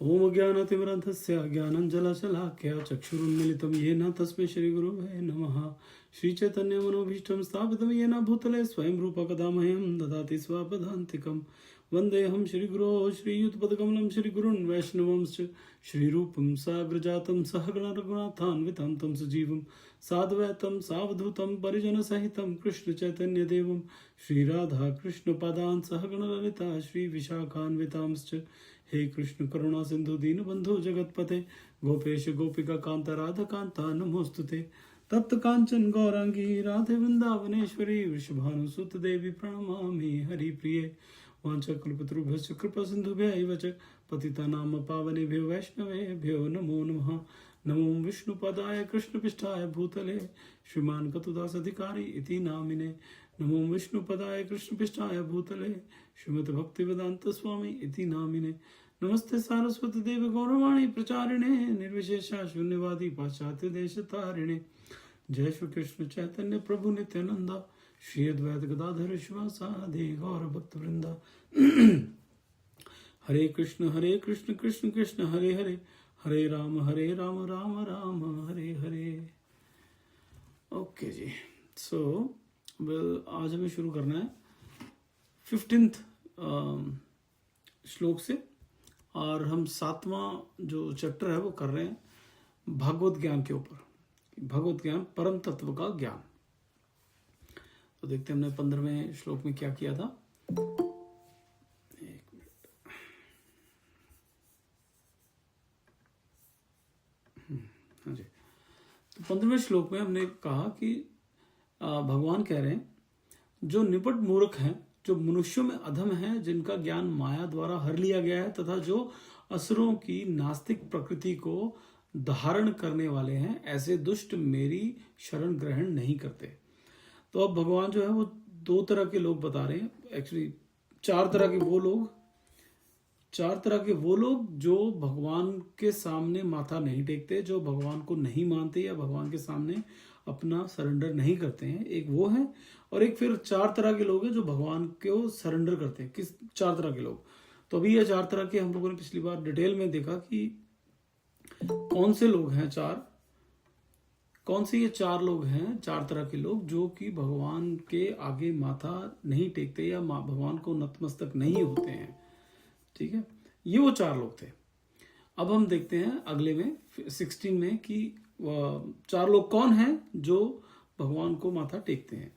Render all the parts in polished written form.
ओम ज्ञानतिमिरन्धस्य ज्ञानञ्जलशलाकया चक्षुरुन्मिलितं येन तस्मै श्रीगुरुवे नमः। श्रीचैतन्यमनोभीष्टं स्थापितं येन भूतले स्वयं रूपकदा मह्यं ददाति स्वपदान्तिकं। वन्देऽहं श्रीगुरो श्रीयुतपदकमलं श्रीगुरुन् वैष्णवंश्च श्रीरूपं साग्रजातं सहगणरघुनाथान्वितं तं सजीवं साद्वैतं सावधूतं परिजनसहितं कृष्णचैतन्यदेवं श्रीराधाकृष्णपादान् सहगणललिता श्रीविशाखान्वितांश्च। हे कृष्ण करुणा सिंधु दीनबंधु जगतपते गोपेश गोपिका कांत राधा कांता नमोस्तुते। तप्त कांचन गौरांगी राधे वृंदावनेश्वरी वृषभानुसुत देवी प्रणमामि हरिप्रिये। वाञ्छाकल्पतरुभ्यश्च कृपा सिन्धुभ्यैव च पतितानां पावनेभ्यो वैष्णवेभ्यो नमो नमः। नमो विष्णुपदाय कृष्णपृष्ठाय भूतले श्रीमान् कतुदासधिकारी इति नामिने। नमो विष्णुपदाय कृष्णपृष्ठाय भूतले श्रीमद् भक्तिवेदांत स्वामी इति नामिने। नमस्ते सारस्वती देव गौरवाणी प्रचारिणे निर्विशेषा शून्यवादी पाश्चात्य देश तारिणे। जय श्री कृष्ण चैतन्य प्रभु नित्यानंदा श्री अद्वैत गदाधर शिवासादि गौर भक्त वृंदा। हरे कृष्ण कृष्ण कृष्ण हरे हरे हरे राम राम राम हरे हरे। ओके जी, सो आज हमें शुरू करना है 15th श्लोक से, और हम 7वां जो चैप्टर है वो कर रहे हैं भागवत ज्ञान के ऊपर। भगवत ज्ञान, परम तत्व का ज्ञान। तो देखते हैं हमने 15वें श्लोक में क्या किया था। एक मिनट, हाँ जी। तो 15वें श्लोक में हमने कहा कि भगवान कह रहे हैं जो निपट मूर्ख हैं, जो मनुष्यों में अधम हैं, जिनका ज्ञान माया द्वारा हर लिया गया है, तथा जो असुरों की नास्तिक प्रकृति को धारण करने वाले हैं, ऐसे दुष्ट मेरी शरण ग्रहण नहीं करते। तो अब भगवान जो है वो 2 तरह के लोग बता रहे हैं, एक्चुअली 4 तरह के वो लोग जो भगवान के सामने माथा नहीं टेकते, जो भगवान को नहीं मानते या भगवान के सामने अपना सरेंडर नहीं करते हैं। एक वो है, और एक फिर 4 तरह के लोग हैं जो भगवान को सरेंडर करते हैं। किस 4 तरह के लोग? तो अभी ये 4 तरह के हम लोगों ने पिछली बार डिटेल में देखा कि कौन से लोग हैं। कौन से ये 4 लोग हैं, 4 तरह के लोग जो कि भगवान के आगे माथा नहीं टेकते या भगवान को नतमस्तक नहीं होते हैं। ठीक है, ये वो 4 लोग थे। अब हम देखते हैं अगले में 16 में कि 4 लोग कौन हैं जो भगवान को माथा टेकते हैं।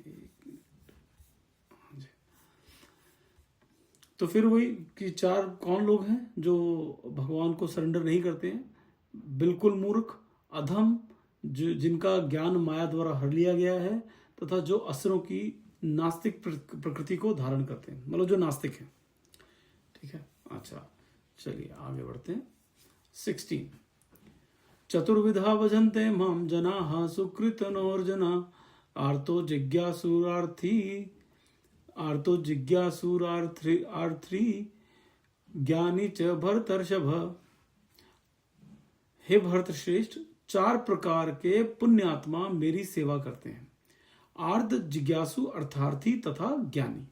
तो फिर वही कि 4 कौन लोग हैं जो भगवान को सरेंडर नहीं करते हैं। बिल्कुल मूर्ख, अधम, जिनका ज्ञान माया द्वारा हर लिया गया है, तथा जो असुरों की नास्तिक प्रकृति को धारण करते हैं, मतलब जो नास्तिक हैं। ठीक है, अच्छा चलिए आगे बढ़ते हैं। 16 चतुर्विधा भजन्ते मां जनाः सुकृतनोर्जना आर्तो जिज्ञासुरार्थी ज्ञानी च भरतर्षभ। हे भरत श्रेष्ठ, 4 प्रकार के पुण्यात्मा मेरी सेवा करते हैं, आर्त, जिज्ञासु, अर्थार्थी तथा ज्ञानी।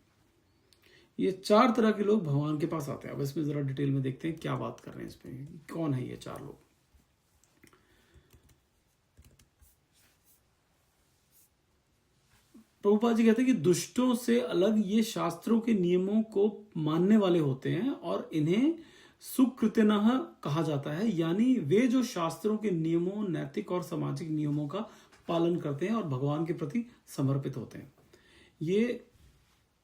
ये 4 तरह के लोग भगवान के पास आते हैं। अब इसमें जरा डिटेल में देखते हैं क्या बात कर रहे हैं इसमें, कौन है ये 4 लोग। प्रभुपाद जी कहते हैं कि दुष्टों से अलग ये शास्त्रों के नियमों को मानने वाले होते हैं और इन्हें सुकृतनः कहा जाता है, यानी वे जो शास्त्रों के नियमों, नैतिक और सामाजिक नियमों का पालन करते हैं और भगवान के प्रति समर्पित होते हैं। ये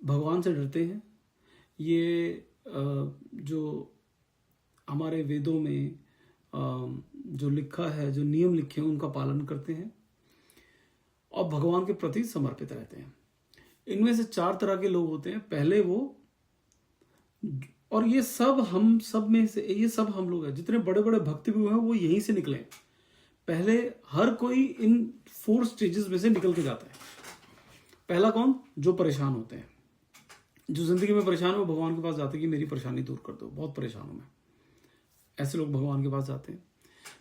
भगवान से डरते हैं। ये जो हमारे वेदों में जो लिखा है, जो नियम लिखे हैं, उनका पालन करते हैं और भगवान के प्रति समर्पित रहते हैं। इनमें से 4 तरह के लोग होते हैं। पहले वो, और ये सब हम सब में से, ये सब हम लोग हैं, जितने बड़े बड़े भक्ति भी हुए हैं वो यहीं से निकले। पहले हर कोई इन 4 स्टेजेस में से निकल के जाता है। पहला कौन? जो परेशान होते हैं, जो जिंदगी में परेशान हो, भगवान के पास जाते हैं कि मेरी परेशानी दूर कर दो, बहुत परेशान हूं मैं। ऐसे लोग भगवान के पास जाते हैं।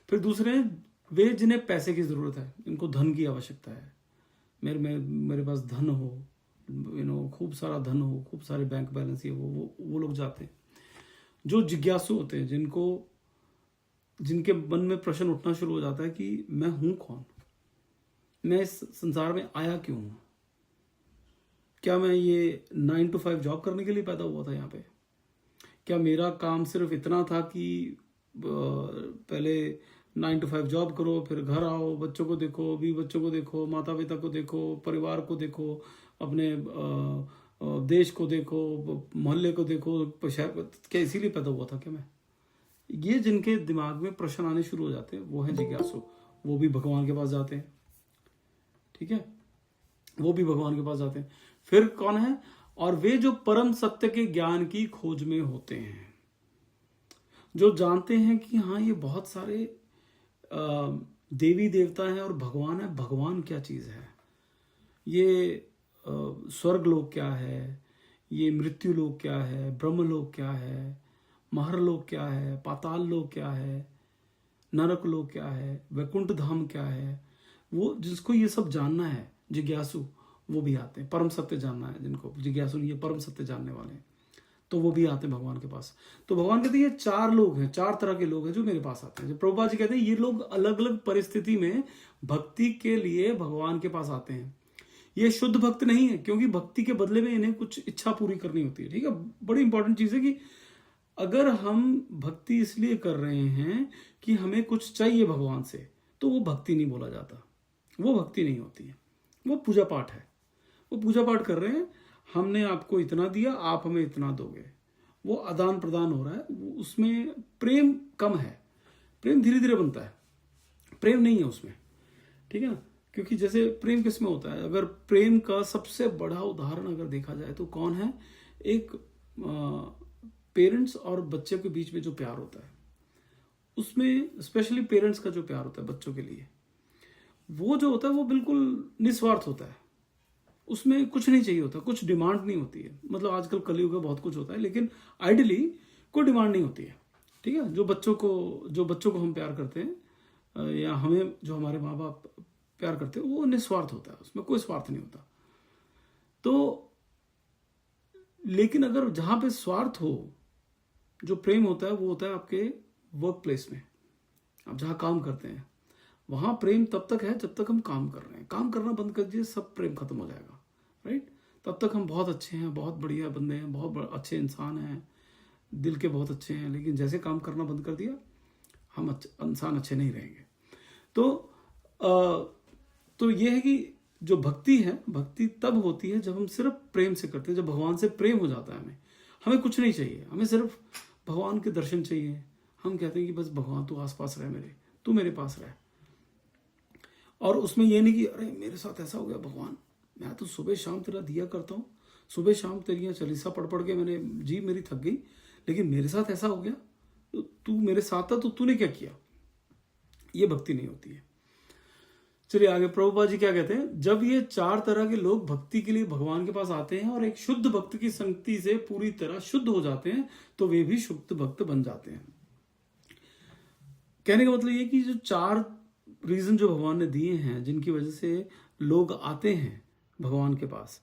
फिर दूसरे वे जिन्हें पैसे की जरूरत है, इनको धन की आवश्यकता है, मेरे पास धन हो, खूब सारा धन हो, खूब सारे बैंक बैलेंस ये वो लोग जाते हैं। जो जिज्ञासु होते हैं, जिनको जिनके मन में प्रश्न उठना शुरू हो जाता है कि मैं हूं कौन, मैं इस संसार में आया क्यों हूं, क्या मैं ये 9 to 5 जॉब करने के लिए पैदा हुआ था यहाँ पे, क्या मेरा काम सिर्फ इतना था कि पहले 9 to 5 जॉब करो, फिर घर आओ, बच्चों को देखो, भी बच्चों को देखो, माता पिता को देखो, परिवार को देखो, अपने देश को देखो, मोहल्ले को देखो, शहर को, क्या इसीलिए पैदा हुआ था क्या मैं? ये जिनके दिमाग में प्रश्न आने शुरू हो जाते हैं वो है जिज्ञासु। वो भी भगवान के पास जाते हैं, ठीक है, वो भी भगवान के पास जाते हैं। फिर कौन है? और वे जो परम सत्य के ज्ञान की खोज में होते हैं, जो जानते हैं कि हाँ ये बहुत सारे देवी देवता हैं और भगवान है। भगवान क्या चीज है, ये स्वर्ग लोक क्या है, ये मृत्यु लोक क्या है, ब्रह्म लोक क्या है, महर लोक क्या है, पाताल लोक क्या है, नरक लोक क्या है, वैकुंठ धाम क्या है। वो जिसको ये सब जानना है जिज्ञासु, वो भी आते हैं। परम सत्य जानना है जिनको जिज्ञासु, ये परम सत्य जानने वाले हैं, तो वो भी आते हैं भगवान के पास। तो भगवान कहते हैं ये 4 लोग हैं, 4 तरह के लोग हैं जो मेरे पास आते हैं। जो प्रभुपाद जी कहते हैं ये लोग अलग अलग परिस्थिति में भक्ति के लिए भगवान के पास आते हैं। ये शुद्ध भक्त नहीं है, क्योंकि भक्ति के बदले में इन्हें कुछ इच्छा पूरी करनी होती है, ठीक है। बड़ी इंपॉर्टेंट चीज है कि अगर हम भक्ति इसलिए कर रहे हैं कि हमें कुछ चाहिए भगवान से, तो वो भक्ति नहीं बोला जाता, वो भक्ति नहीं होती है, वो पूजा पाठ है। वो पूजा पाठ कर रहे हैं, हमने आपको इतना दिया, आप हमें इतना दोगे, वो आदान प्रदान हो रहा है, उसमें प्रेम कम है। प्रेम धीरे धीरे बनता है, प्रेम नहीं है उसमें, ठीक है ना। क्योंकि जैसे प्रेम किस में होता है, अगर प्रेम का सबसे बड़ा उदाहरण अगर देखा जाए तो कौन है? एक पेरेंट्स और बच्चे के बीच में जो प्यार होता है, उसमें स्पेशली पेरेंट्स का जो प्यार होता है बच्चों के लिए, वो जो होता है वो बिल्कुल निस्वार्थ होता है। उसमें कुछ नहीं चाहिए होता, कुछ डिमांड नहीं होती है। मतलब आजकल कलयुग में बहुत कुछ होता है, लेकिन आइडियली कोई डिमांड नहीं होती है, ठीक है। जो बच्चों को हम प्यार करते हैं, या हमें जो हमारे माँ बाप प्यार करते हैं, वो निस्वार्थ होता है, उसमें कोई स्वार्थ नहीं होता। तो लेकिन अगर जहां पे स्वार्थ हो, जो प्रेम होता है वो होता है आपके वर्क प्लेस में, आप जहां काम करते हैं, वहां प्रेम तब तक है जब तक हम काम कर रहे हैं। काम करना बंद कर दीजिए, सब प्रेम खत्म हो जाएगा, राइट। तब तक हम बहुत अच्छे हैं, बहुत बढ़िया बंदे हैं, बहुत अच्छे इंसान हैं, दिल के बहुत अच्छे हैं, लेकिन जैसे काम करना बंद कर दिया, हम इंसान अच्छे नहीं रहेंगे। तो ये है कि जो भक्ति है, भक्ति तब होती है जब हम सिर्फ प्रेम से करते हैं, जब भगवान से प्रेम हो जाता है। हमें कुछ नहीं चाहिए, हमें सिर्फ भगवान के दर्शन चाहिए। हम कहते हैं कि बस भगवान तू आसपास रहे मेरे, तू मेरे पास रहे। और उसमें ये नहीं कि अरे मेरे साथ ऐसा हो गया भगवान, मैं तो सुबह शाम तेरा दिया करता हूँ, सुबह शाम तेरी चालीसा पढ़ पढ़ के मैंने जीभ मेरी थक गई, लेकिन मेरे साथ ऐसा हो गया, तो तू मेरे साथ था तो तूने क्या किया? ये भक्ति नहीं होती है। चलिए आगे प्रभुपाद जी क्या कहते हैं, जब ये 4 तरह के लोग भक्ति के लिए भगवान के पास आते हैं और एक शुद्ध भक्त की संगति से पूरी तरह शुद्ध हो जाते हैं, तो वे भी शुद्ध भक्त बन जाते हैं। कहने का मतलब ये कि जो 4 रीजन जो भगवान ने दिए हैं, जिनकी वजह से लोग आते हैं भगवान के पास,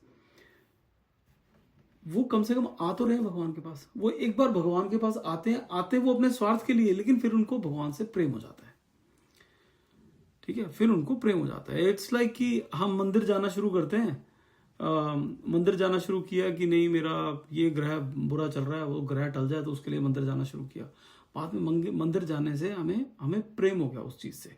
वो कम से कम आ तो रहे हैं भगवान के पास। वो एक बार भगवान के पास आते वो अपने स्वार्थ के लिए, लेकिन फिर उनको भगवान से प्रेम हो जाता है, ठीक है। फिर उनको प्रेम हो जाता है। इट्स लाइक कि हम मंदिर जाना शुरू करते हैं, मंदिर जाना शुरू किया कि नहीं मेरा ये ग्रह बुरा चल रहा है, वो ग्रह टल जाए, तो उसके लिए मंदिर जाना शुरू किया। बाद में मंदिर जाने से हमें प्रेम हो गया उस चीज से।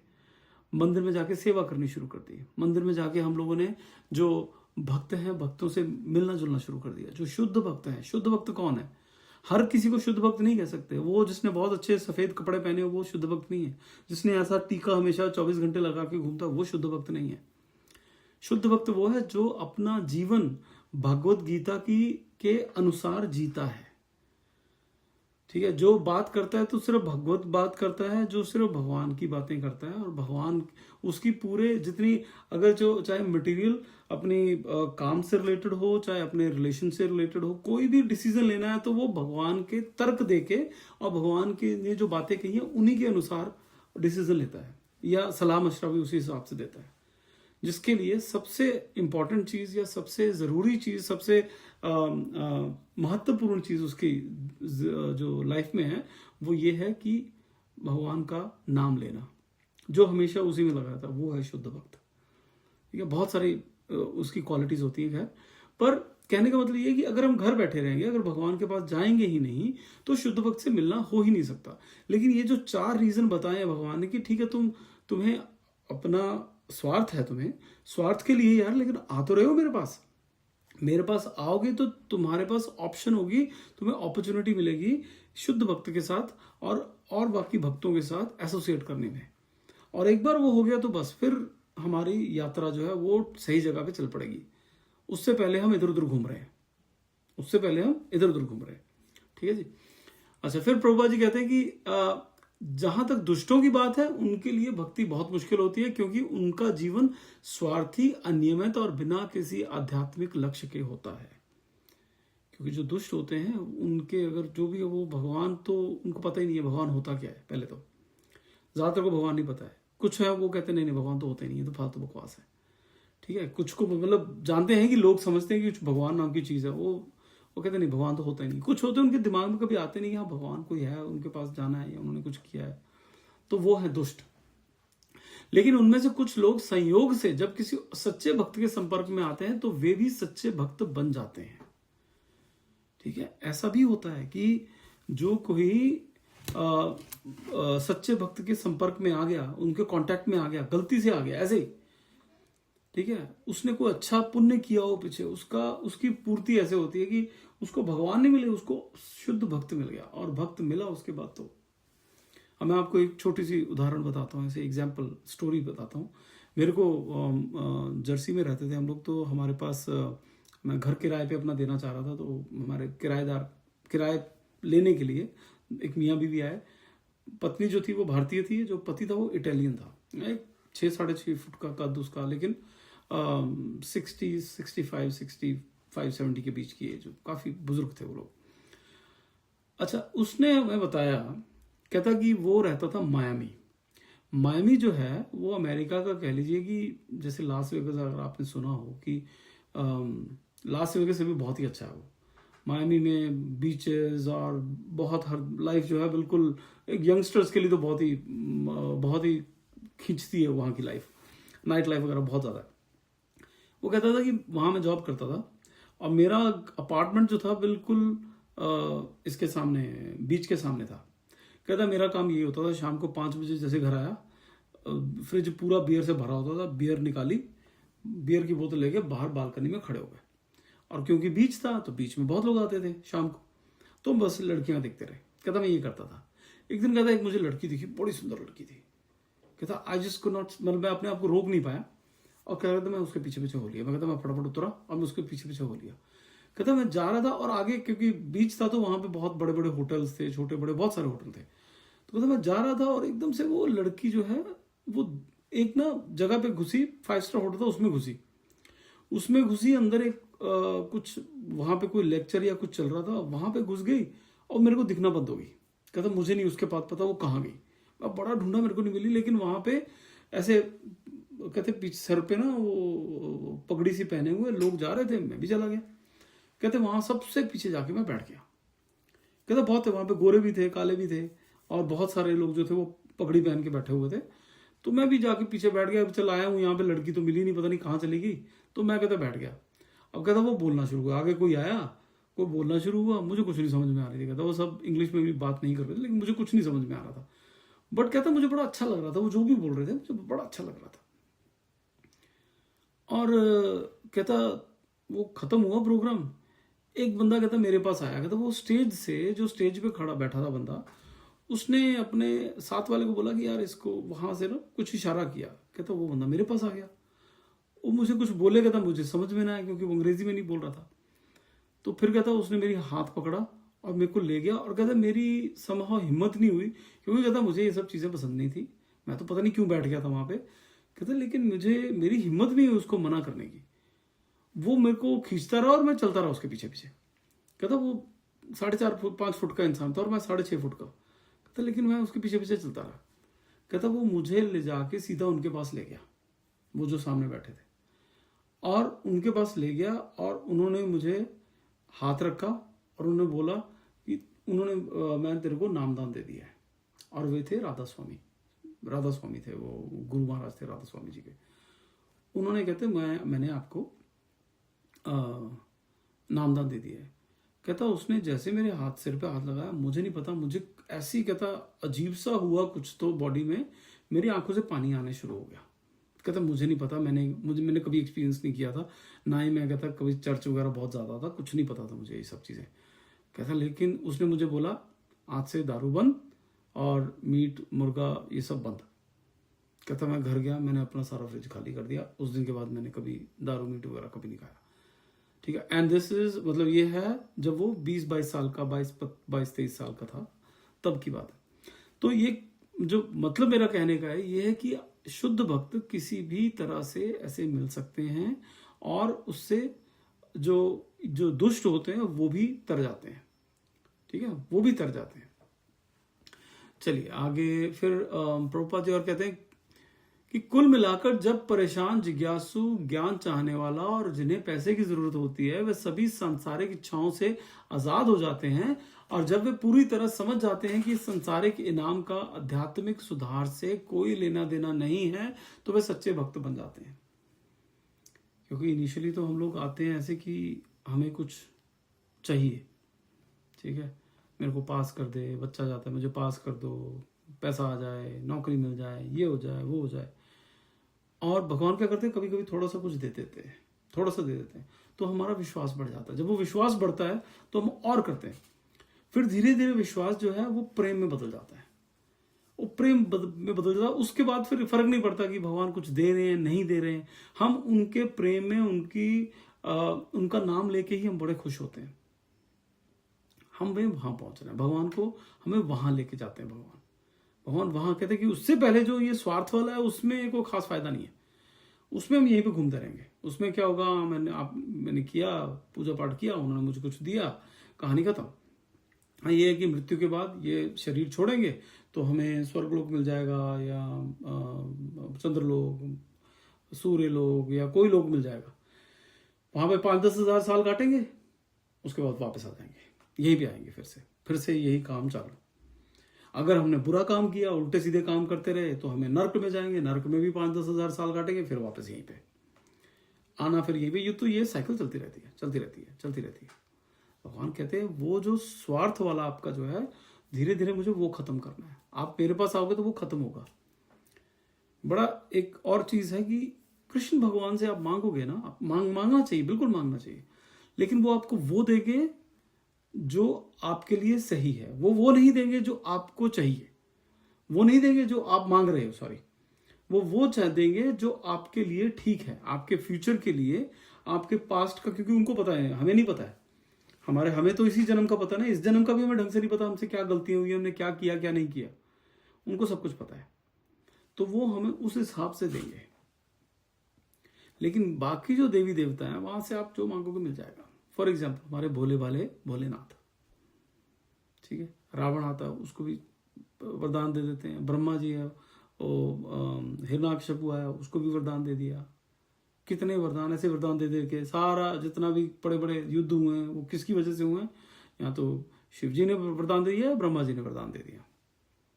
मंदिर में जाके सेवा करनी शुरू कर दी, मंदिर में जाके हम लोगों ने जो भक्त हैं, भक्तों से मिलना जुलना शुरू कर दिया। जो शुद्ध भक्त हैं, शुद्ध भक्त कौन है? हर किसी को शुद्ध भक्त नहीं कह सकते। वो जिसने बहुत अच्छे सफेद कपड़े पहने हो वो शुद्ध भक्त नहीं है। जिसने ऐसा टीका हमेशा 24 घंटे लगा के घूमता वो शुद्ध भक्त नहीं है। शुद्ध भक्त वो है जो अपना जीवन भगवत गीता के अनुसार जीता है, ठीक है। जो बात करता है तो सिर्फ भगवत बात करता है, जो सिर्फ भगवान की बातें करता है, और भगवान उसकी पूरे जितनी, अगर जो चाहे मटेरियल अपनी काम से रिलेटेड हो, चाहे अपने रिलेशन से रिलेटेड हो, कोई भी डिसीजन लेना है तो वो भगवान के तर्क देके और भगवान के ने जो बातें कही है उन्हीं के अनुसार डिसीजन लेता है, या सलाह मशवरा भी उसी हिसाब से देता है। जिसके लिए सबसे इंपॉर्टेंट चीज या सबसे जरूरी चीज, सबसे महत्वपूर्ण चीज उसकी जो लाइफ में है, वो ये है कि भगवान का नाम लेना, जो हमेशा उसी में लगा रहता है, वो है शुद्ध भक्त। ठीक है, बहुत सारी उसकी क्वालिटीज होती है। खैर, पर कहने का मतलब ये है कि अगर हम घर बैठे रहेंगे, अगर भगवान के पास जाएंगे ही नहीं, तो शुद्ध भक्त से मिलना हो ही नहीं सकता। लेकिन ये जो 4 रीजन बताए हैं भगवान ने कि ठीक है, तुम्हें अपना स्वार्थ है, तुम्हें स्वार्थ के लिए यार, लेकिन आ तो रहे हो मेरे पास आओगे तो तुम्हारे पास ऑप्शन होगी, तुम्हें अपॉर्चुनिटी मिलेगी शुद्ध भक्त के साथ और बाकी भक्तों के साथ एसोसिएट करने में। और एक बार वो हो गया तो बस फिर हमारी यात्रा जो है वो सही जगह पे चल पड़ेगी। उससे पहले हम इधर उधर घूम रहे हैं, ठीक है जी। अच्छा, फिर प्रभुपाद जी कहते हैं कि जहां तक दुष्टों की बात है, उनके लिए भक्ति बहुत मुश्किल होती है, क्योंकि उनका जीवन स्वार्थी, अनियमित और बिना किसी आध्यात्मिक लक्ष्य के होता है। क्योंकि जो दुष्ट होते हैं, उनके अगर जो भी है वो भगवान, तो उनको पता ही नहीं है भगवान होता क्या है। पहले तो ज्यादातर को भगवान नहीं पता है। कुछ है वो कहते नहीं भगवान तो होता ही नहीं है, तो फालतू बकवास है। ठीक है, कुछ को मतलब जानते हैं कि लोग समझते हैं कि कुछ भगवान नाम की चीज है, वो कहते नहीं भगवान तो होता ही नहीं। कुछ होते हैं उनके दिमाग में कभी आते नहीं कि हाँ भगवान कोई है, उनके पास जाना है या उन्होंने कुछ किया है, तो वो है दुष्ट। लेकिन उनमें से कुछ लोग संयोग से जब किसी सच्चे भक्त के संपर्क में आते हैं, तो वे भी सच्चे भक्त बन जाते हैं। ठीक है, ऐसा भी होता है कि जो कोई सच्चे भक्त के संपर्क में आ गया, उनके कांटेक्ट में आ गया, गलती से आ गया ऐसे ही, ठीक है, उसने कोई अच्छा पुण्य किया हो पीछे, उसकी पूर्ति ऐसे होती है कि उसको भगवान नहीं मिले, उसको शुद्ध भक्त मिल गया, और भक्त मिला उसके बाद तो। अब मैं आपको एक छोटी सी उदाहरण बताता हूँ, ऐसे एग्जाम्पल स्टोरी बताता हूँ। मेरे को जर्सी में रहते थे हम लोग, तो हमारे पास मैं घर किराए पे अपना देना चाह रहा था, तो हमारे किराए लेने के लिए एक मियाँ बीवी आए। पत्नी जो थी वो भारतीय थी, जो पति था वो इटालियन था। एक 6-6.5 फुट का कद उसका, लेकिन 65-70 के बीच की एज, काफी बुजुर्ग थे वो लोग। अच्छा, उसने हमें बताया, कहता कि वो रहता था मायामी जो है वो अमेरिका का, कह लीजिए कि जैसे लास वेगस, अगर आपने सुना हो कि लास वेगस से भी बहुत ही अच्छा है वो। मायामी में बीचेस और बहुत हर लाइफ जो है बिल्कुल एक यंगस्टर्स के लिए तो बहुत ही खींचती है वहाँ की लाइफ, नाइट लाइफ वगैरह बहुत ज़्यादा है। वो कहता था कि वहाँ मैं जॉब करता था, और मेरा अपार्टमेंट जो था बिल्कुल इसके सामने, बीच के सामने था। कहता मेरा काम ये होता था, शाम को 5 बजे जैसे घर आया, फ्रिज पूरा बियर से भरा होता था, बियर निकाली, बियर की बोतल लेके बाहर बालकनी में खड़े हो गए। और क्योंकि बीच था तो बीच में बहुत लोग आते थे शाम को, तो बस लड़कियां देखते रहे। कहता मैं ये करता था। एक दिन कहता एक मुझे लड़की दिखी, बड़ी सुंदर लड़की थी। कहता आई जस्ट कुड नॉट, मतलब मैं अपने आप को रोक नहीं पाया, और कह रहा था मैं उसके पीछे पीछे हो लिया। मैं कहता मैं फटाफट उतरा और मैं उसके पीछे पीछे हो लिया। कहता मैं जा रहा था, और आगे क्योंकि बीच था तो वहां पे बहुत बड़े बड़े होटल्स थे, छोटे बड़े बहुत सारे होटल थे। तो कहता मैं जा रहा था, और एकदम से वो लड़की जो है वो एक ना जगह पे घुसी, 5 स्टार होटल था, उसमें घुसी अंदर। एक कुछ वहां पे कोई लेक्चर या कुछ चल रहा था, वहां पे घुस गई और मेरे को दिखना बंद हो गई। कहता मुझे नहीं उसके पास पता वो कहाँ गई, मैं बड़ा ढूंढा, मेरे को नहीं मिली। लेकिन वहां पे ऐसे कहते पीछे सर पे ना वो पगड़ी सी पहने हुए लोग जा रहे थे, मैं भी चला गया। कहते वहां सबसे पीछे जाके मैं बैठ गया। कहता बहुत वहां पे गोरे भी थे, काले भी थे, और बहुत सारे लोग जो थे वो पगड़ी पहन के बैठे हुए थे। तो मैं भी जाके पीछे बैठ गया। चल आया हूँ यहाँ पे, लड़की तो मिली नहीं, पता नहीं कहाँ चली गई। तो मैं कहता बैठ गया। अब कहता वो बोलना शुरू हुआ, आगे कोई आया, कोई बोलना शुरू हुआ, मुझे कुछ नहीं समझ में आ रही थी। कहता वो सब इंग्लिश में भी बात नहीं कर रहे थे, लेकिन मुझे कुछ नहीं समझ में आ रहा था। बट कहता मुझे बड़ा अच्छा लग रहा था, वो जो भी बोल रहे थे मुझे बड़ा अच्छा लग रहा था। और कहता वो खत्म हुआ प्रोग्राम, एक बंदा कहता मेरे पास आया। कहता वो स्टेज से, जो स्टेज पे खड़ा बैठा था बंदा, उसने अपने साथ वाले को बोला कि यार इसको, वहां से ना कुछ इशारा किया। कहता वो बंदा मेरे पास आ गया, वो मुझे कुछ बोले। कहता मुझे समझ में ना आया, क्योंकि वो अंग्रेजी में नहीं बोल रहा था। तो फिर कहता उसने मेरी हाथ पकड़ा और मेरे को ले गया। और कहता मेरी समहाउ हिम्मत नहीं हुई, क्योंकि कहता मुझे ये सब चीजें पसंद नहीं थी, मैं तो पता नहीं क्यों बैठ गया था वहां पे। कहता लेकिन मेरी हिम्मत नहीं हुई उसको मना करने की। वो मेरे को खींचता रहा और मैं चलता रहा उसके पीछे पीछे। कहता वो 4.5-5 फुट का इंसान था और मैं 6.5 फुट का। कहता लेकिन मैं उसके पीछे पीछे चलता रहा। कहता वो मुझे ले जाके सीधा उनके पास ले गया, वो जो सामने बैठे थे, और उनके पास ले गया। और उन्होंने मुझे हाथ रखा और उन्होंने बोला कि मैं तेरे को नामदान दे दिया है। और वे थे राधा स्वामी थे, वो गुरु महाराज थे राधा स्वामी जी के। उन्होंने कहते मैंने आपको नामदान दे दिया है। कहता उसने जैसे मेरे सिर पे हाथ लगाया, मुझे नहीं पता, मुझे ऐसी कहता अजीब सा हुआ कुछ तो बॉडी में, मेरी आंखों से पानी आने शुरू हो गया। कहता मुझे नहीं पता, मैंने कभी एक्सपीरियंस नहीं किया था, ना ही मैं कहता कभी चर्च वगैरह बहुत ज़्यादा था, कुछ नहीं पता था मुझे ये सब चीज़ें। कहता लेकिन उसने मुझे बोला आज से दारू बंद और मीट मुर्गा ये सब बंद। कहता मैं घर गया, मैंने अपना सारा फ्रिज खाली कर दिया। उस दिन के बाद मैंने कभी दारू मीट वगैरह कभी नहीं खाया। ठीक है, एंड दिस इज मतलब ये है जब वो 20-22 साल का 22-23 साल का था तब की बात है। तो ये जो मतलब मेरा कहने का है ये है कि शुद्ध भक्त किसी भी तरह से ऐसे मिल सकते हैं और उससे जो दुष्ट होते हैं वो भी तर जाते हैं। ठीक है, वो भी तर जाते हैं। चलिए आगे फिर प्रभुपाद जी और कहते हैं कि कुल मिलाकर जब परेशान, जिज्ञासु, ज्ञान चाहने वाला और जिन्हें पैसे की जरूरत होती है वे सभी सांसारिक इच्छाओं से आजाद हो जाते हैं, और जब वे पूरी तरह समझ जाते हैं कि सांसारिक इनाम का आध्यात्मिक सुधार से कोई लेना देना नहीं है, तो वे सच्चे भक्त बन जाते हैं। क्योंकि इनिशियली तो हम लोग आते हैं ऐसे कि हमें कुछ चाहिए। ठीक है, मेरे को पास कर दे, बच्चा जाता है मुझे पास कर दो, पैसा आ जाए, नौकरी मिल जाए, ये हो जाए, वो हो जाए। और भगवान क्या करते हैं, कभी कभी थोड़ा सा कुछ दे देते हैं, थोड़ा सा दे देते हैं, तो हमारा विश्वास बढ़ जाता है। जब वो विश्वास बढ़ता है तो हम और करते हैं। फिर धीरे धीरे विश्वास जो है वो प्रेम में बदल जाता है, वो प्रेम में बदल जाता है। उसके बाद फिर फर्क नहीं पड़ता कि भगवान कुछ दे रहे हैं नहीं दे रहे हैं, हम उनके प्रेम में उनका नाम लेके ही हम बड़े खुश होते हैं। हम वहां पहुंच रहे हैं, भगवान को हमें वहां लेके जाते हैं। भगवान वहां कहते हैं कि उससे पहले जो ये स्वार्थ वाला है उसमें कोई खास फायदा नहीं है, उसमें हम यहीं पे घूमते रहेंगे। उसमें क्या होगा, मैंने किया, पूजा पाठ किया, उन्होंने मुझे कुछ दिया, कहानी खत्म। हाँ, ये है कि मृत्यु के बाद ये शरीर छोड़ेंगे तो हमें स्वर्गलोक मिल जाएगा या चंद्रलोक, सूर्यलोक या कोई लोक मिल जाएगा। वहां पे 5-10 हजार साल काटेंगे, उसके बाद वापस आ जाएंगे, यही भी आएंगे फिर से यही काम चालू। अगर हमने बुरा काम किया, उल्टे सीधे काम करते रहे, तो हमें नर्क में जाएंगे, नर्क में भी 5-10 हजार साल काटेंगे, फिर वापस यहीं पे आना, फिर यही भी। तो ये साइकिल चलती रहती है। भगवान कहते हैं वो जो स्वार्थ वाला आपका जो है, धीरे धीरे मुझे वो खत्म करना है। आप मेरे पास आओगे तो वो खत्म होगा। बड़ा एक और चीज है कि कृष्ण भगवान से आप मांगोगे ना, आप मांगना चाहिए, बिल्कुल मांगना चाहिए, लेकिन वो आपको वो देंगे जो आपके लिए सही है। वो नहीं देंगे जो आपको चाहिए, वो नहीं देंगे जो आप मांग रहे हो, सॉरी, वो देंगे जो आपके लिए ठीक है, आपके फ्यूचर के लिए, आपके पास्ट का। क्योंकि उनको पता है, हमें नहीं पता है। हमें तो इसी जन्म का पता ना, इस जन्म का भी हमें ढंग से नहीं पता, हमसे क्या गलतियां हुई, हमने क्या किया क्या नहीं किया, उनको सब कुछ पता है। तो वो हमें उस हिसाब से देंगे। लेकिन बाकी जो देवी देवता हैं, वहां से आप जो मांगोगे मिल जाएगा। फॉर एग्जाम्पल हमारे भोले भाले भोलेनाथ, ठीक है, रावण आता है उसको भी वरदान दे देते हैं। ब्रह्मा जी है, हिरण्याकश्यपु आया उसको भी वरदान दे दिया। कितने वरदान, ऐसे वरदान दे के सारा जितना भी बड़े बड़े युद्ध हुए हैं वो किसकी वजह से हुए हैं? या तो शिव जी ने वरदान दे दिया, ब्रह्मा जी ने वरदान दे दिया।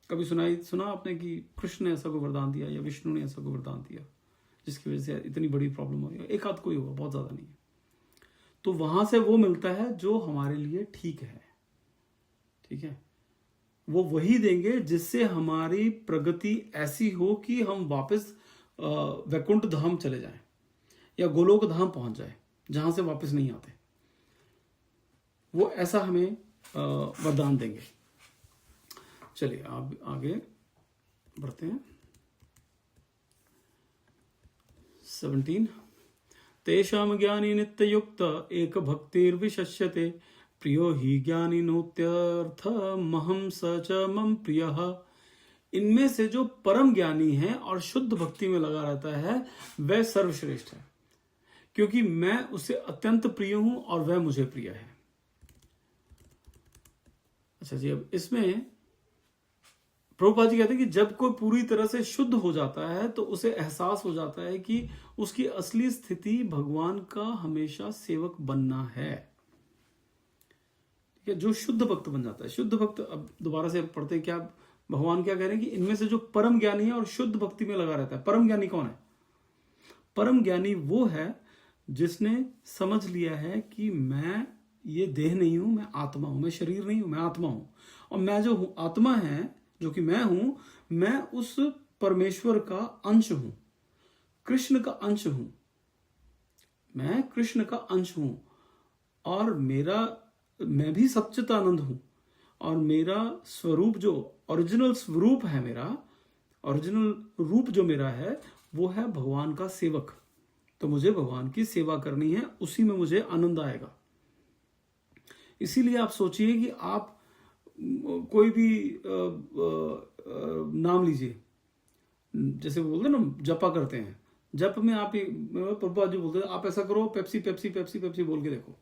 कभी सुना आपने कि कृष्ण ने ऐसा कोई वरदान दिया या विष्णु ने ऐसा कोई वरदान दिया जिसकी वजह से इतनी बड़ी प्रॉब्लम हो? एक आध कोई होगा, बहुत ज्यादा नहीं है। तो वहां से वो मिलता है जो हमारे लिए ठीक है। ठीक है, वो वही देंगे जिससे हमारी प्रगति ऐसी हो कि हम वापस वैकुंठ धाम चले जाएं या गोलोक धाम पहुंच जाए, जहां से वापस नहीं आते। वो ऐसा हमें वरदान देंगे। चलिए आप आगे बढ़ते हैं। 17 तेषाम ज्ञानी नित्य युक्त एक भक्तिर्विशस्यते प्रियो ही ज्ञानी नोत्यर्थ महम स च मम प्रियः। इनमें से जो परम ज्ञानी है और शुद्ध भक्ति में लगा रहता है वह सर्वश्रेष्ठ है, क्योंकि मैं उसे अत्यंत प्रिय हूं और वह मुझे प्रिय है। अच्छा जी, अब इसमें प्रभुपाद जी कहते हैं कि जब कोई पूरी तरह से शुद्ध हो जाता है तो उसे एहसास हो जाता है कि उसकी असली स्थिति भगवान का हमेशा सेवक बनना है। ठीक है, जो शुद्ध भक्त बन जाता है। शुद्ध भक्त, अब दोबारा से पढ़ते हैं क्या, भगवान क्या कह रहे हैं कि इनमें से जो परम ज्ञानी है और शुद्ध भक्ति में लगा रहता है। परम ज्ञानी कौन है? परम ज्ञानी वो है जिसने समझ लिया है कि मैं ये देह नहीं हूं, मैं आत्मा हूं, मैं शरीर नहीं हूं, मैं आत्मा हूं। और मैं जो हूं आत्मा है, जो कि मैं हूं, मैं उस परमेश्वर का अंश हूं, कृष्ण का अंश हूं। मैं कृष्ण का अंश हूं और मैं भी सच्चिदानंद हूं। और मेरा स्वरूप जो ओरिजिनल स्वरूप है, मेरा ओरिजिनल रूप जो मेरा है, वो है भगवान का सेवक। तो मुझे भगवान की सेवा करनी है, उसी में मुझे आनंद आएगा। इसीलिए आप सोचिए कि आप कोई भी नाम लीजिए, जैसे बोलते हैं ना जपा करते हैं, जप में आप प्रभुपाद जी बोलते हैं आप ऐसा करो, पेप्सी पेप्सी पेप्सी पेप्सी बोल के देखो,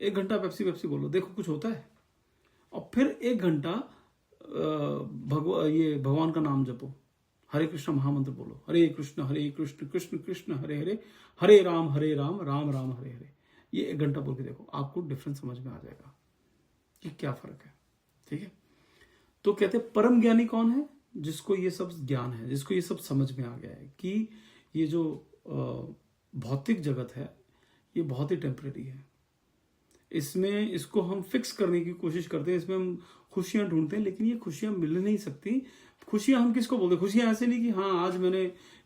1 घंटा पेप्सी पेप्सी बोलो, देखो कुछ होता है। और फिर 1 घंटा भगवान का नाम जपो, हरे कृष्ण महामंत्र बोलो, हरे कृष्ण कृष्ण कृष्ण हरे हरे, हरे राम राम राम हरे हरे। ये 1 घंटा बोल के देखो, आपको डिफरेंस समझ में आ जाएगा कि क्या फर्क है। ठीक है, तो कहते हैं परम ज्ञानी कौन है? जिसको ये सब ज्ञान है, जिसको ये सब समझ में आ गया है कि ये जो भौतिक जगत है ये बहुत ही टेम्परेरी है। इसको हम फिक्स करने की कोशिश करते हैं, इसमें हम खुशियां ढूंढते हैं, लेकिन ये खुशियां मिल नहीं सकती। खुशियां हम किसको बोलते हैं? खुशियां ऐसे नहीं कि हाँ आज मैंने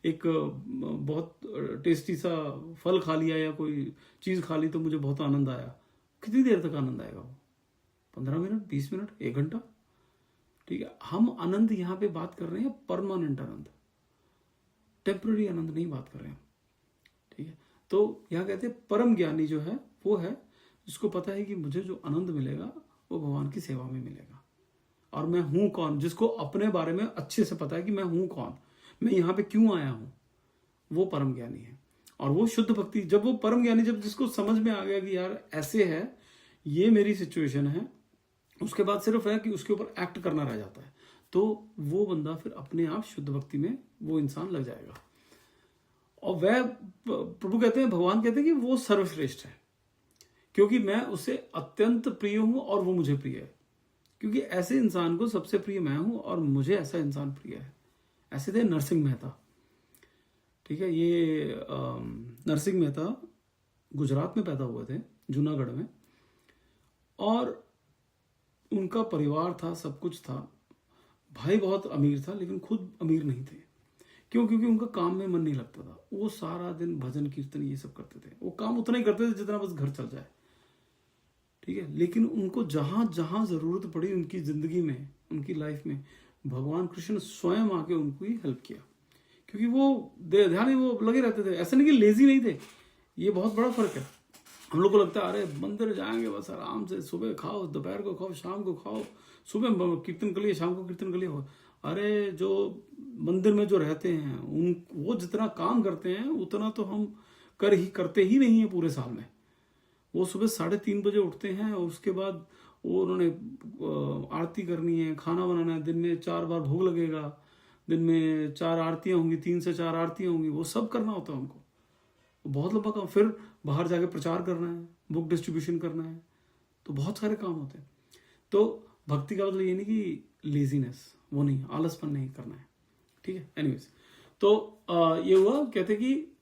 एक बहुत टेस्टी सा फल खा लिया या कोई चीज खा ली तो मुझे बहुत आनंद आया। कितनी देर तक आनंद आएगा वो? 15 मिनट, 20 मिनट, 1 घंटा? ठीक है, हम आनंद यहाँ पे बात कर रहे हैं परमानेंट आनंद, टेम्पररी आनंद नहीं बात कर रहे हैं। ठीक है, तो यहाँ कहते हैं परम ज्ञानी जो है वो है जिसको पता है कि मुझे जो आनंद मिलेगा वो भगवान की सेवा में मिलेगा। और मैं हूं कौन, जिसको अपने बारे में अच्छे से पता है कि मैं हूं कौन, मैं यहाँ पे क्यों आया हूं, वो परम ज्ञानी है। और वो शुद्ध भक्ति, जब वो परम ज्ञानी, जब जिसको समझ में आ गया कि यार ऐसे है, ये मेरी सिचुएशन है, उसके बाद सिर्फ है कि उसके ऊपर एक्ट करना रह जाता है, तो वो बंदा फिर अपने आप शुद्ध भक्ति में वो इंसान लग जाएगा। और वह प्रभु कहते हैं, भगवान कहते हैं कि वो सर्वश्रेष्ठ है, क्योंकि मैं उसे अत्यंत प्रिय हूं और वो मुझे प्रिय है। क्योंकि ऐसे इंसान को सबसे प्रिय मैं हूं और मुझे ऐसा इंसान प्रिय है। ऐसे थे नरसिंह मेहता। ठीक है, ये नरसिंह मेहता गुजरात में पैदा हुए थे, जूनागढ़ में, और उनका परिवार था, सब कुछ था, भाई बहुत अमीर था लेकिन खुद अमीर नहीं थे। क्यों? क्योंकि उनका काम में मन नहीं लगता था। वो सारा दिन भजन कीर्तन ये सब करते थे, वो काम उतना ही करते थे जितना बस घर चल जाए। ठीक है, लेकिन उनको जहां जहां जरूरत पड़ी उनकी जिंदगी में, उनकी लाइफ में, भगवान कृष्ण स्वयं आके उनको ही हेल्प किया। क्योंकि वो ध्यान वो लगे रहते थे, ऐसा नहीं कि लेजी नहीं थे। ये बहुत बड़ा फर्क है। हम लोग को लगता है अरे मंदिर जाएंगे बस आराम से, सुबह खाओ, दोपहर को खाओ, शाम को खाओ, सुबह कीर्तन कर लिए, शाम को कीर्तन कर लिए। अरे जो मंदिर में जो रहते हैं वो जितना काम करते हैं उतना तो हम करते ही नहीं है पूरे साल में। वो सुबह 3:30 बजे उठते हैं और उसके बाद वो उन्होंने आरती करनी है, खाना बनाना है, दिन में 4 बार भोग लगेगा, दिन में 4 आरतियां होंगी, 3 से 4 आरतियां होंगी, वो सब करना होता है उनको। बहुत लंबा काम, फिर बाहर जाके प्रचार करना है, बुक डिस्ट्रीब्यूशन करना है, तो बहुत सारे काम होते हैं। तो भक्ति का मतलब ये नहीं कि लेजीनेस, वो नहीं, आलसपन नहीं करना है। ठीक है, एनीवेज, तो ये हुआ, कहते कि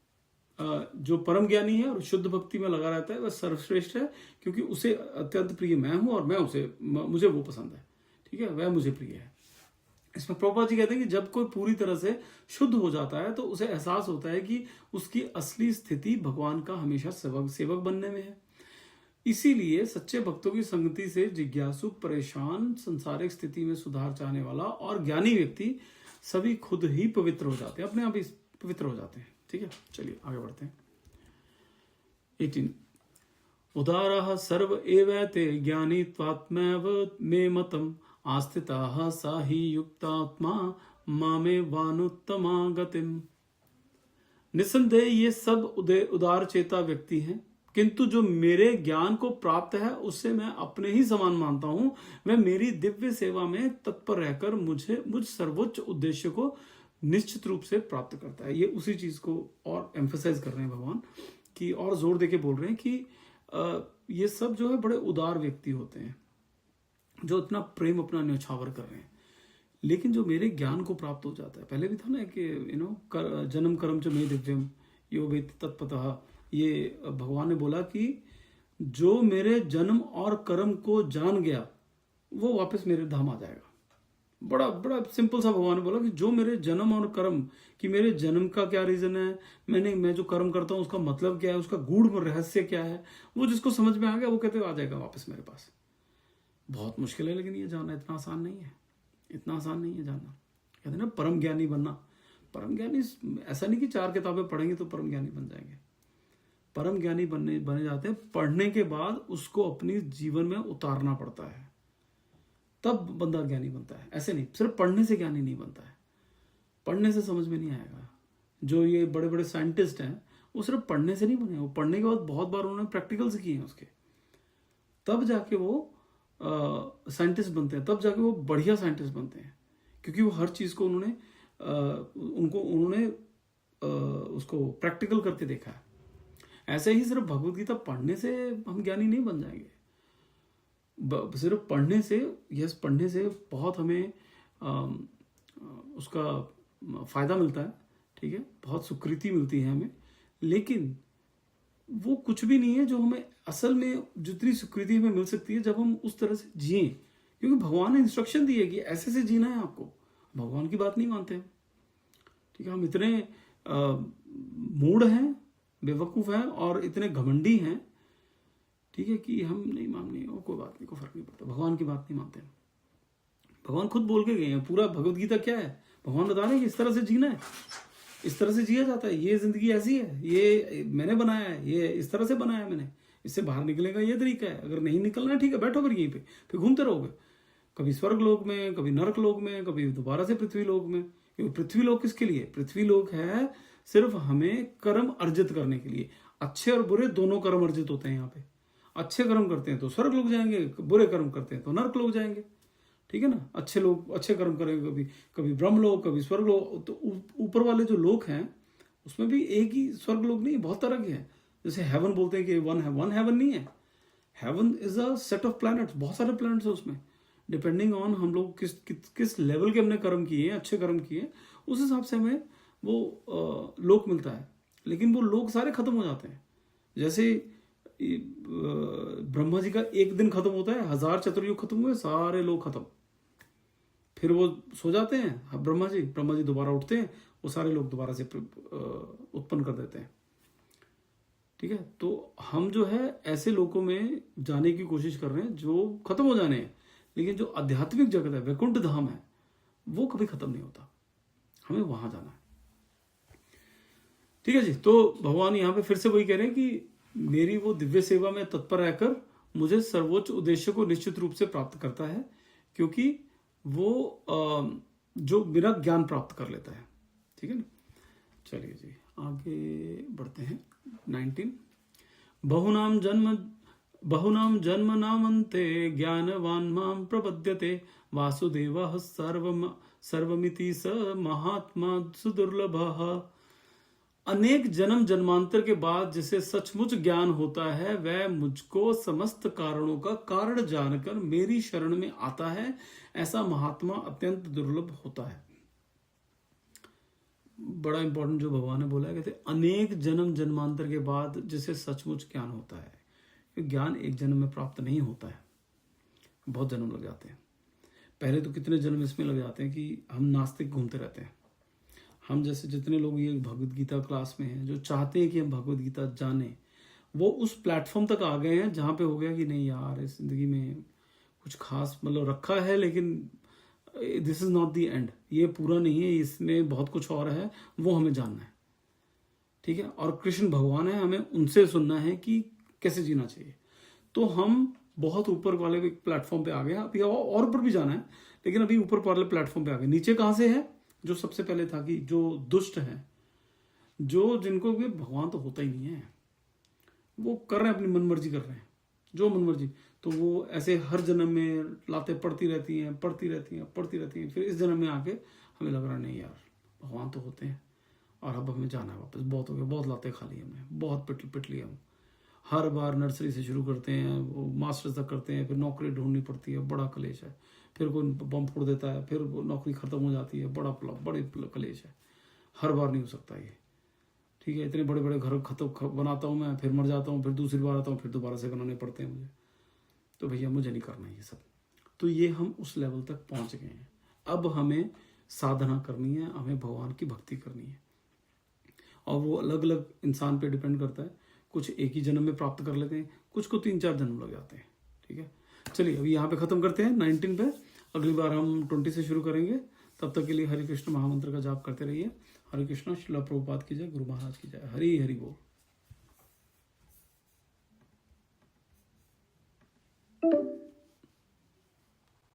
जो परम ज्ञानी है और शुद्ध भक्ति में लगा रहता है वह सर्वश्रेष्ठ है, क्योंकि उसे अत्यंत प्रिय मैं हूं और मुझे वो पसंद है। ठीक है, वह मुझे प्रिय है। इसमें प्रभुपाद जी कहते हैं कि जब कोई पूरी तरह से शुद्ध हो जाता है तो उसे एहसास होता है कि उसकी असली स्थिति भगवान का हमेशा सेवक बनने में है। इसीलिए सच्चे भक्तों की संगति से जिज्ञासु, परेशान, संसारिक स्थिति में सुधार चाहने वाला और ज्ञानी व्यक्ति सभी खुद ही पवित्र हो जाते हैं, अपने आप ही पवित्र हो जाते हैं। ठीक है, चलिए आगे बढ़ते हैं। 18 उदारः सर्व एवैते ज्ञानी त्वात्मैव मे मतम् आस्थिताः सा ही युक्तात्मा मामे वानुत्तमा गतिम। निसंदेह ये सब उदार चेता व्यक्ति हैं, किंतु जो मेरे ज्ञान को प्राप्त है उससे मैं अपने ही समान मानता हूं। वह मेरी दिव्य सेवा में तत्पर रहकर मुझ सर्वोच्च उद्देश्य को निश्चित रूप से प्राप्त करता है। ये उसी चीज को और एम्फसाइज कर रहे हैं भगवान, कि और जोर देके बोल रहे हैं कि ये सब जो है बड़े उदार व्यक्ति होते हैं, जो इतना प्रेम अपना न्यौछावर कर रहे हैं। लेकिन जो मेरे ज्ञान को प्राप्त हो जाता है, पहले भी था ना कि जन्म कर्म च मे दिव्यम यो वेत्ति तत्पतः, ये भगवान ने बोला कि जो मेरे जन्म और कर्म को जान गया वो वापस मेरे धाम आ जाएगा। बड़ा बड़ा सिंपल सा भगवान ने बोला कि जो मेरे जन्म और कर्म, कि मेरे जन्म का क्या रीजन है, मैं जो कर्म करता हूँ उसका मतलब क्या है, उसका गूढ़ रहस्य क्या है, वो जिसको समझ में आ गया वो कहते आ जाएगा वापस मेरे पास। बहुत मुश्किल है लेकिन ये जानना इतना आसान नहीं है, इतना आसान नहीं है जानना। कहते हैं ना परम ज्ञानी बनना। परम ज्ञानी ऐसा नहीं कि 4 किताबें पढ़ेंगे तो परम ज्ञानी बन जाएंगे। परम ज्ञानी बने जाते हैं पढ़ने के बाद उसको अपनी जीवन में उतारना पड़ता है, तब बंदा ज्ञानी बनता है। ऐसे नहीं, सिर्फ पढ़ने से ज्ञानी नहीं बनता है, पढ़ने से समझ में नहीं आएगा। जो ये बड़े बड़े साइंटिस्ट हैं वो सिर्फ पढ़ने से नहीं बने, वो पढ़ने के बाद बहुत बार उन्होंने प्रैक्टिकल्स किए हैं उसके, तब जाके वो साइंटिस्ट बनते हैं, तब जाके वो बढ़िया साइंटिस्ट बनते हैं, क्योंकि वो हर चीज़ को उन्होंने उसको प्रैक्टिकल करके देखा है। ऐसे ही सिर्फ भगवत गीता पढ़ने से हम ज्ञानी नहीं बन जाएंगे। सिर्फ पढ़ने से बहुत हमें उसका फायदा मिलता है, ठीक है, बहुत सुकृति मिलती है हमें, लेकिन वो कुछ भी नहीं है जो हमें असल में जितनी स्वीकृति हमें मिल सकती है जब हम उस तरह से जिए। क्योंकि भगवान ने इंस्ट्रक्शन दी है कि ऐसे से जीना है आपको। भगवान की बात नहीं मानते हैं, ठीक है। हम इतने मूढ़ हैं, बेवकूफ़ हैं और इतने घमंडी हैं, ठीक है, कि हम नहीं मानने, कोई बात नहीं, कोई फर्क नहीं पड़ता, भगवान की बात नहीं मानते हैं। भगवान खुद बोल के गए हैं, पूरा भगवत गीता क्या है, भगवान बता रहे हैं कि इस तरह से जीना है, इस तरह से जिया जाता है, ये जिंदगी ऐसी है, ये मैंने बनाया है, ये इस तरह से बनाया है मैंने, इससे बाहर निकलने का ये तरीका है। अगर नहीं निकलना है ठीक है, बैठो फिर यहीं पे, फिर घूमते रहोगे, कभी स्वर्ग लोक में, कभी नरक लोक में, कभी दोबारा से पृथ्वी लोक में। क्योंकि पृथ्वी लोक किसके लिए? पृथ्वी लोक है सिर्फ हमें कर्म अर्जित करने के लिए। अच्छे और बुरे दोनों कर्म अर्जित होते हैं यहाँ पे। अच्छे कर्म करते हैं तो स्वर्ग लोग जाएंगे, बुरे कर्म करते हैं तो नरक लोग जाएंगे, ठीक है ना। अच्छे लोग अच्छे कर्म करेंगे, कभी कभी ब्रह्म लोक, कभी स्वर्ग लोक। तो ऊपर वाले जो लोक हैं उसमें भी एक ही स्वर्ग लोक नहीं, बहुत तरह के हैं। जैसे हेवन बोलते हैं कि वन हेवन नहीं है, heaven is a set of planets, बहुत सारे प्लैनेट्स हैं उसमें। डिपेंडिंग ऑन हम लोग किस लेवल के हमने कर्म किए, अच्छे कर्म किए, उस हिसाब से हमें वो लोक मिलता है। लेकिन वो लोक सारे खत्म हो जाते हैं। जैसे ब्रह्मा जी का एक दिन खत्म होता है, 1000 चतुर्युग खत्म हुए, सारे लोग खत्म, फिर वो सो जाते हैं ब्रह्मा जी दोबारा उठते हैं, वो सारे लोग दोबारा से उत्पन्न कर देते हैं, ठीक है। तो हम जो है ऐसे लोगों में जाने की कोशिश कर रहे हैं जो खत्म हो जाने हैं, लेकिन जो आध्यात्मिक जगत है, वैकुंठ धाम है, वो कभी खत्म नहीं होता, हमें वहां जाना है, ठीक है जी। तो भगवान यहाँ पे फिर से वही कह रहे हैं कि मेरी वो दिव्य सेवा में तत्पर रहकर मुझे सर्वोच्च उद्देश्य को निश्चित रूप से प्राप्त करता है, क्योंकि वो जो मेरा ज्ञान प्राप्त कर लेता है, ठीक है ना। चलिए जी आगे बढ़ते हैं। 19 बहुनाम जन्म नामन्ते ज्ञानवान माम प्रपद्यते वासुदेवः सर्वमिति स महात्मा सुदुर्लभः। अनेक जन्म जन्मांतर के बाद जिसे सचमुच ज्ञान होता है वह मुझको समस्त कारणों का कारण जानकर मेरी शरण में आता है, ऐसा महात्मा अत्यंत दुर्लभ होता है। बड़ा इंपॉर्टेंट जो भगवान ने बोला है, कहते अनेक जन्म जन्मांतर के बाद जिसे सचमुच ज्ञान होता है। ज्ञान एक जन्म में प्राप्त नहीं होता है, बहुत जन्म लग जाते हैं। पहले तो कितने जन्म इसमें लग जाते हैं कि हम नास्तिक घूमते रहते हैं। हम जैसे जितने लोग ये भगवत गीता क्लास में हैं, जो चाहते हैं कि हम भगवत गीता जानें, वो उस प्लेटफॉर्म तक आ गए हैं जहाँ पे हो गया कि नहीं यार, इस जिंदगी में कुछ खास मतलब रखा है, लेकिन this is not the end, ये पूरा नहीं है, इसमें बहुत कुछ और है, वो हमें जानना है, ठीक है। और कृष्ण भगवान है, हमें उनसे सुनना है कि कैसे जीना चाहिए। तो हम बहुत ऊपर वाले प्लेटफॉर्म पे आ गए, अभी और ऊपर भी जाना है, लेकिन अभी ऊपर वाले प्लेटफॉर्म पे आ गए। नीचे कहाँ से है? जो सबसे पहले था कि जो दुष्ट हैं, जो जिनको भी भगवान तो होता ही नहीं है, वो कर रहे हैं अपनी मनमर्जी कर रहे हैं, जो मनमर्जी, तो वो ऐसे हर जन्म में लाते पढ़ती रहती हैं, फिर इस जन्म में आके हमें लग रहा नहीं यार भगवान तो होते हैं और अब हमें जाना है वापस, बहुत हो गया, बहुत लाते खा ली हमने, बहुत पिट लिए हम, हर बार नर्सरी से शुरू करते हैं, वो मास्टर्स तक करते हैं, फिर नौकरी ढूंढनी पड़ती है, बड़ा कलेश है। फिर कोई बम फोड़ देता है, फिर वो नौकरी खत्म हो जाती है, बड़े कलेश है। हर बार नहीं हो सकता ये, ठीक है। इतने बड़े बड़े घर बनाता हूँ मैं, फिर मर जाता हूँ, फिर दूसरी बार आता हूँ, फिर दोबारा से बनाने पड़ते हैं मुझे। तो भैया मुझे नहीं करना ये सब। तो ये हम उस लेवल तक पहुंच गए हैं। अब हमें साधना करनी है, हमें भगवान की भक्ति करनी है, और वो अलग अलग इंसान पे डिपेंड करता है। कुछ एक ही जन्म में प्राप्त कर लेते हैं, कुछ को 3-4 जन्म लग जाते हैं, ठीक है। चलिए अभी यहाँ पे ख़त्म करते हैं 19 पे। अगली बार हम 20 से शुरू करेंगे। तब तक के लिए हरे कृष्ण महामंत्र का जाप करते रहिए। हरे कृष्ण। श्रील प्रभुपाद की जय, गुरु महाराज की जय। हरि हरि बोल।